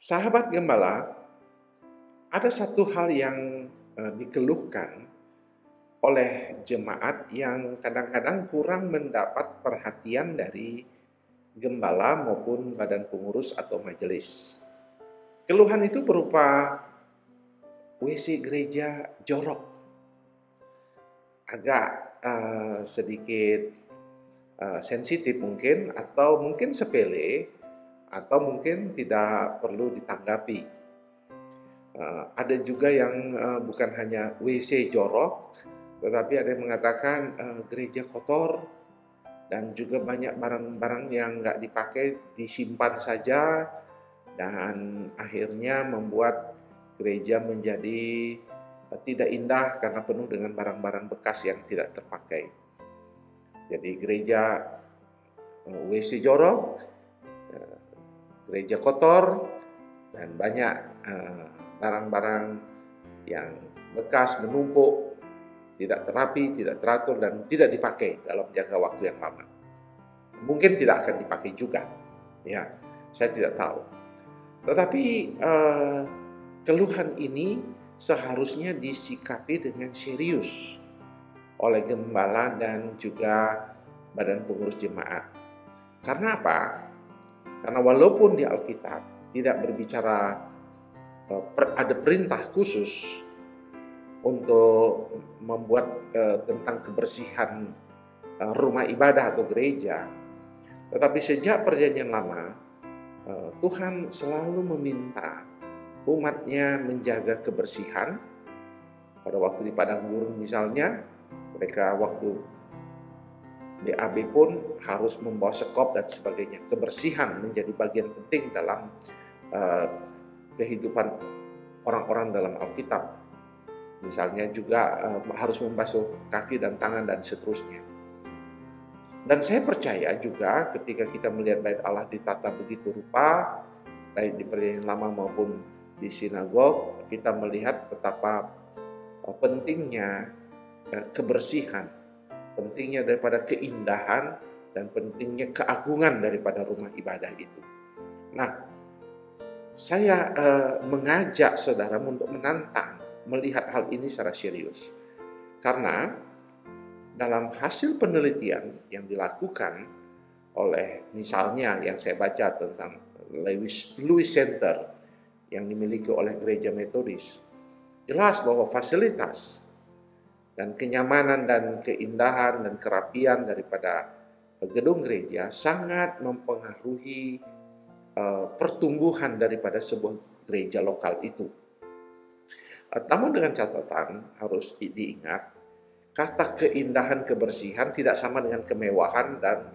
Sahabat gembala, ada satu hal yang dikeluhkan oleh jemaat yang kadang-kadang kurang mendapat perhatian dari gembala maupun badan pengurus atau majelis. Keluhan itu berupa WC gereja jorok, agak sedikit sensitif mungkin, atau mungkin sepele, atau mungkin tidak perlu ditanggapi. Ada juga yang bukan hanya WC jorok, tetapi ada yang mengatakan gereja kotor, dan juga banyak barang-barang yang nggak dipakai disimpan saja, dan akhirnya membuat gereja menjadi tidak indah karena penuh dengan barang-barang bekas yang tidak terpakai. Jadi gereja WC jorok, gereja kotor, dan banyak barang-barang yang bekas menumpuk, tidak terapi, tidak teratur, dan tidak dipakai dalam jangka waktu yang lama. Mungkin tidak akan dipakai juga, ya, saya tidak tahu. Tetapi keluhan ini seharusnya disikapi dengan serius oleh gembala dan juga badan pengurus jemaat. Karena apa? Karena walaupun di Alkitab tidak berbicara ada perintah khusus untuk membuat tentang kebersihan rumah ibadah atau gereja, tetapi sejak Perjanjian Lama Tuhan selalu meminta umatnya menjaga kebersihan. Pada waktu di padang gurun misalnya, mereka waktu BAB pun harus membawa sekop dan sebagainya. Kebersihan menjadi bagian penting dalam kehidupan orang-orang dalam Alkitab. Misalnya juga harus membasuh kaki dan tangan dan seterusnya. Dan saya percaya juga ketika kita melihat bait Allah ditata begitu rupa, baik di Perjanjian Lama maupun di sinagog, kita melihat betapa pentingnya kebersihan, pentingnya daripada keindahan, dan pentingnya keagungan daripada rumah ibadah itu. Nah, saya mengajak saudara untuk menantang melihat hal ini secara serius. Karena dalam hasil penelitian yang dilakukan oleh misalnya yang saya baca tentang Lewis Center yang dimiliki oleh gereja Metodis, jelas bahwa fasilitas dan kenyamanan dan keindahan dan kerapian daripada gedung gereja sangat mempengaruhi pertumbuhan daripada sebuah gereja lokal itu. Namun dengan catatan harus diingat, kata keindahan kebersihan tidak sama dengan kemewahan dan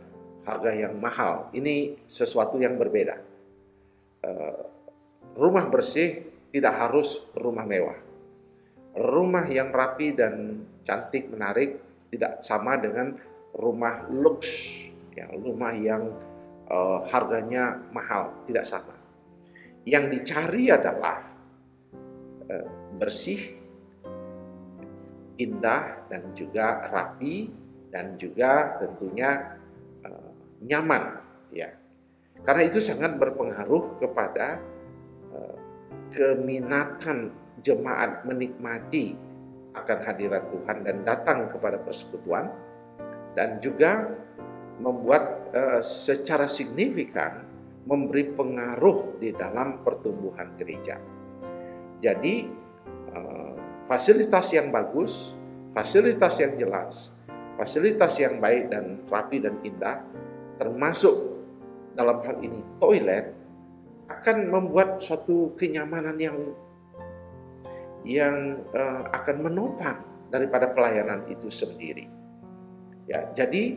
harga yang mahal. Ini sesuatu yang berbeda. Rumah bersih tidak harus rumah mewah. Rumah yang rapi dan cantik menarik tidak sama dengan rumah luks, ya, rumah yang harganya mahal, tidak sama. Yang dicari adalah bersih, indah, dan juga rapi, dan juga tentunya nyaman, ya. Karena itu sangat berpengaruh kepada keminatan jemaat menikmati akan hadirat Tuhan dan datang kepada persekutuan, dan juga membuat secara signifikan memberi pengaruh di dalam pertumbuhan gereja. Jadi fasilitas yang bagus, fasilitas yang jelas, fasilitas yang baik dan rapi dan indah, termasuk dalam hal ini toilet, akan membuat suatu kenyamanan yang akan menopang daripada pelayanan itu sendiri. Ya, jadi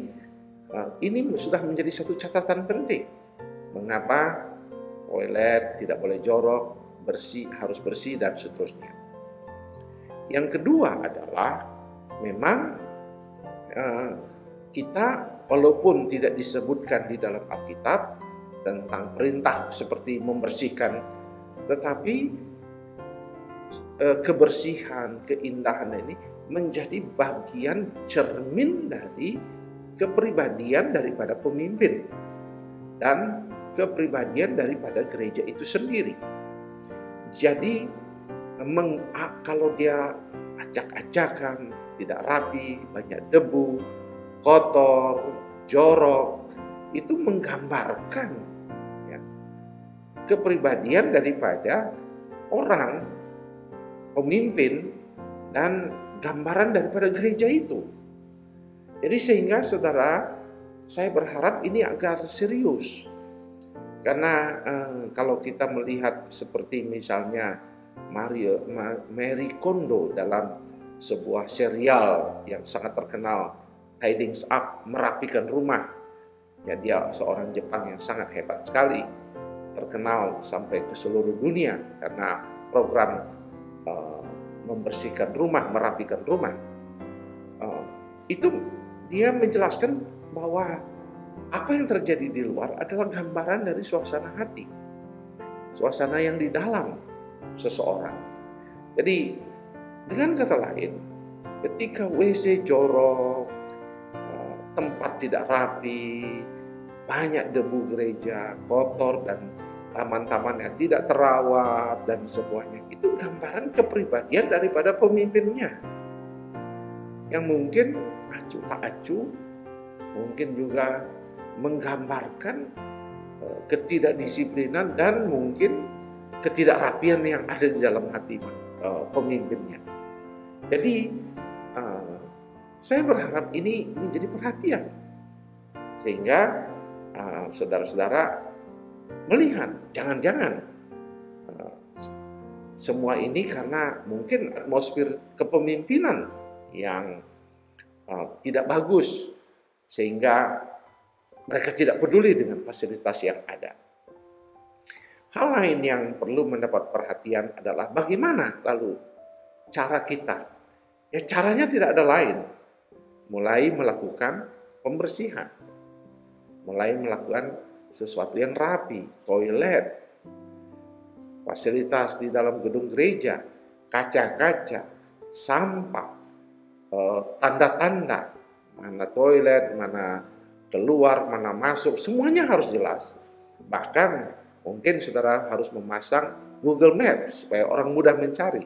ini sudah menjadi satu catatan penting. Mengapa toilet tidak boleh jorok, harus bersih, dan seterusnya. Yang kedua adalah memang kita walaupun tidak disebutkan di dalam Alkitab tentang perintah seperti membersihkan, tetapi kebersihan, keindahan ini menjadi bagian cermin dari kepribadian daripada pemimpin dan kepribadian daripada gereja itu sendiri. Jadi kalau dia acak-acakan, tidak rapi, banyak debu, kotor, jorok, itu menggambarkan ya, kepribadian daripada orang, pemimpin, dan gambaran daripada gereja itu. Jadi sehingga saudara, saya berharap ini agar serius. Karena kalau kita melihat seperti misalnya Marie Kondo dalam sebuah serial yang sangat terkenal, Tidying Up, merapikan rumah. Ya, dia seorang Jepang yang sangat hebat sekali, terkenal sampai ke seluruh dunia karena program membersihkan rumah, merapikan rumah. Itu dia menjelaskan bahwa apa yang terjadi di luar adalah gambaran dari suasana hati, suasana yang di dalam seseorang. Jadi dengan kata lain, ketika WC jorok, tempat tidak rapi, banyak debu gereja, kotor, dan taman-taman yang tidak terawat, dan semuanya, itu gambaran kepribadian daripada pemimpinnya. Yang mungkin acuh tak acuh, mungkin juga menggambarkan ketidakdisiplinan dan mungkin ketidakrapian yang ada di dalam hati pemimpinnya. Jadi saya berharap ini menjadi perhatian sehingga saudara-saudara melihat jangan-jangan semua ini karena mungkin atmosfer kepemimpinan yang tidak bagus sehingga mereka tidak peduli dengan fasilitas yang ada. Hal lain yang perlu mendapat perhatian adalah bagaimana lalu cara kita. Ya, caranya tidak ada lain. Mulai melakukan pembersihan. Mulai melakukan sesuatu yang rapi, toilet, fasilitas di dalam gedung gereja, kaca-kaca, sampah, tanda-tanda, mana toilet, mana keluar, mana masuk, semuanya harus jelas. Bahkan mungkin saudara harus memasang Google Maps supaya orang mudah mencari.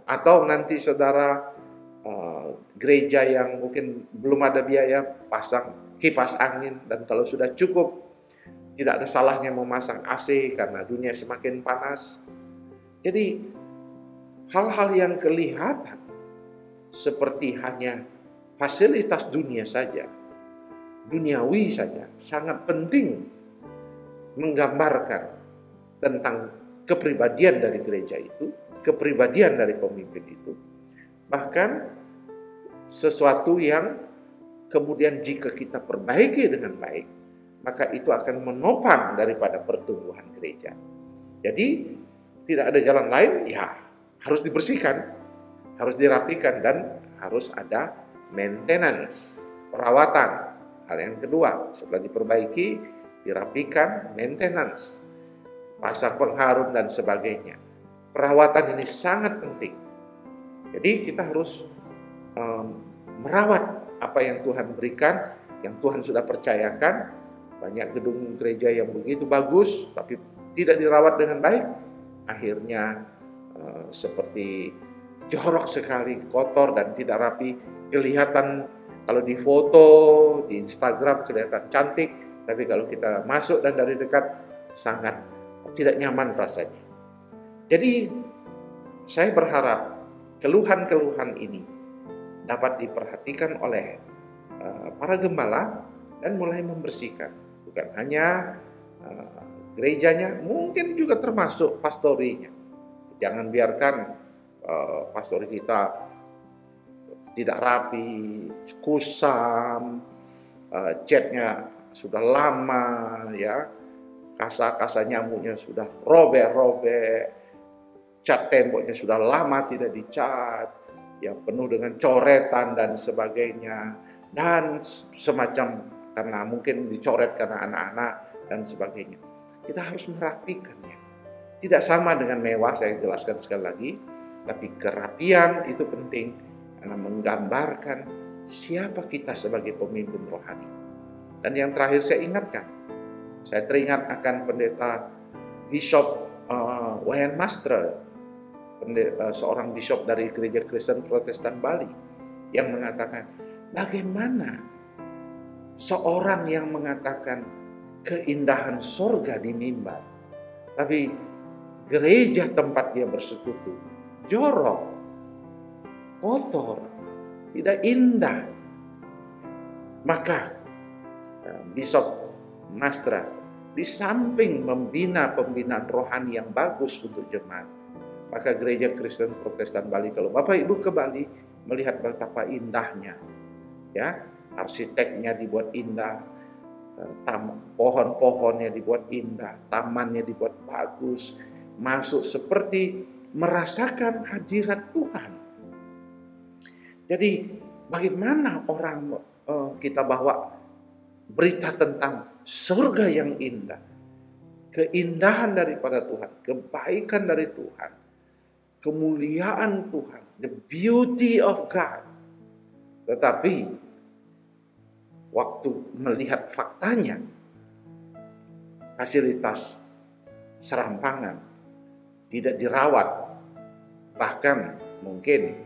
Atau nanti saudara gereja yang mungkin belum ada biaya, pasang kipas angin, dan kalau sudah cukup, tidak ada salahnya memasang AC karena dunia semakin panas. Jadi hal-hal yang kelihatan seperti hanya fasilitas dunia saja, duniawi saja, sangat penting menggambarkan tentang kepribadian dari gereja itu, kepribadian dari pemimpin itu. Bahkan sesuatu yang kemudian jika kita perbaiki dengan baik, maka itu akan menopang daripada pertumbuhan gereja. Jadi tidak ada jalan lain, ya harus dibersihkan, harus dirapikan, dan harus ada maintenance, perawatan. Hal yang kedua, setelah diperbaiki, dirapikan, maintenance, pasang pengharum dan sebagainya. Perawatan ini sangat penting. Jadi kita harus merawat apa yang Tuhan berikan, yang Tuhan sudah percayakan. Banyak gedung gereja yang begitu bagus, tapi tidak dirawat dengan baik. Akhirnya seperti jorok sekali, kotor dan tidak rapi. Kelihatan kalau di foto, di Instagram kelihatan cantik, tapi kalau kita masuk dan dari dekat sangat tidak nyaman rasanya. Jadi saya berharap keluhan-keluhan ini dapat diperhatikan oleh para gembala dan mulai membersihkan. Bukan hanya gerejanya, mungkin juga termasuk pastorinya. Jangan biarkan pastori kita tidak rapi, kusam, catnya sudah lama, ya, kasa-kasa nyamuknya sudah robek-robek, cat temboknya sudah lama tidak dicat, ya penuh dengan coretan dan sebagainya, dan semacam karena mungkin dicoret karena anak-anak dan sebagainya. Kita harus merapikannya. Tidak sama dengan mewah, saya jelaskan sekali lagi, tapi kerapian itu penting karena menggambarkan siapa kita sebagai pemimpin rohani. Dan yang terakhir saya ingatkan, saya teringat akan pendeta Bishop Wayne Master, seorang bishop dari Gereja Kristen Protestan Bali, yang mengatakan, bagaimana seorang yang mengatakan keindahan sorga di mimbar, tapi gereja tempat dia bersekutu jorok, kotor, tidak indah. Maka Bishop Master di samping membina pembinaan rohani yang bagus untuk jemaat, maka Gereja Kristen Protestan Bali, kalau Bapak Ibu ke Bali, melihat betapa indahnya, ya, arsiteknya dibuat indah, pohon-pohonnya dibuat indah, tamannya dibuat bagus, masuk seperti merasakan hadirat Tuhan. Jadi bagaimana orang kita bawa berita tentang surga yang indah, keindahan daripada Tuhan, kebaikan dari Tuhan, kemuliaan Tuhan, the beauty of God. Tetapi waktu melihat faktanya, fasilitas serampangan tidak dirawat, bahkan mungkin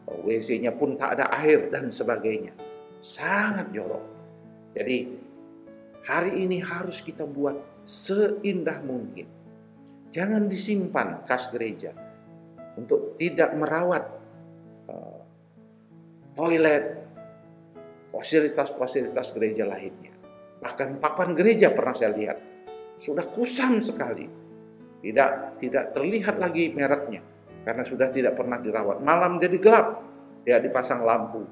WC-nya pun tak ada air dan sebagainya, sangat jorok. Jadi hari ini harus kita buat seindah mungkin. Jangan disimpan kas gereja untuk tidak merawat toilet, fasilitas-fasilitas gereja lainnya. Bahkan papan gereja pernah saya lihat sudah kusam sekali, tidak terlihat lagi mereknya karena sudah tidak pernah dirawat. Malam jadi gelap, tidak dipasang lampu.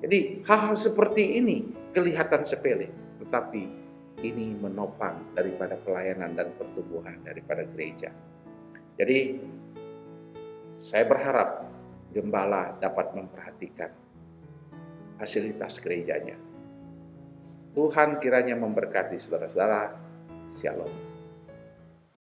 Jadi hal-hal seperti ini kelihatan sepele, tetapi ini menopang daripada pelayanan dan pertumbuhan daripada gereja. Jadi saya berharap gembala dapat memperhatikan fasilitas gerejanya. Tuhan kiranya memberkati saudara-saudara. Shalom.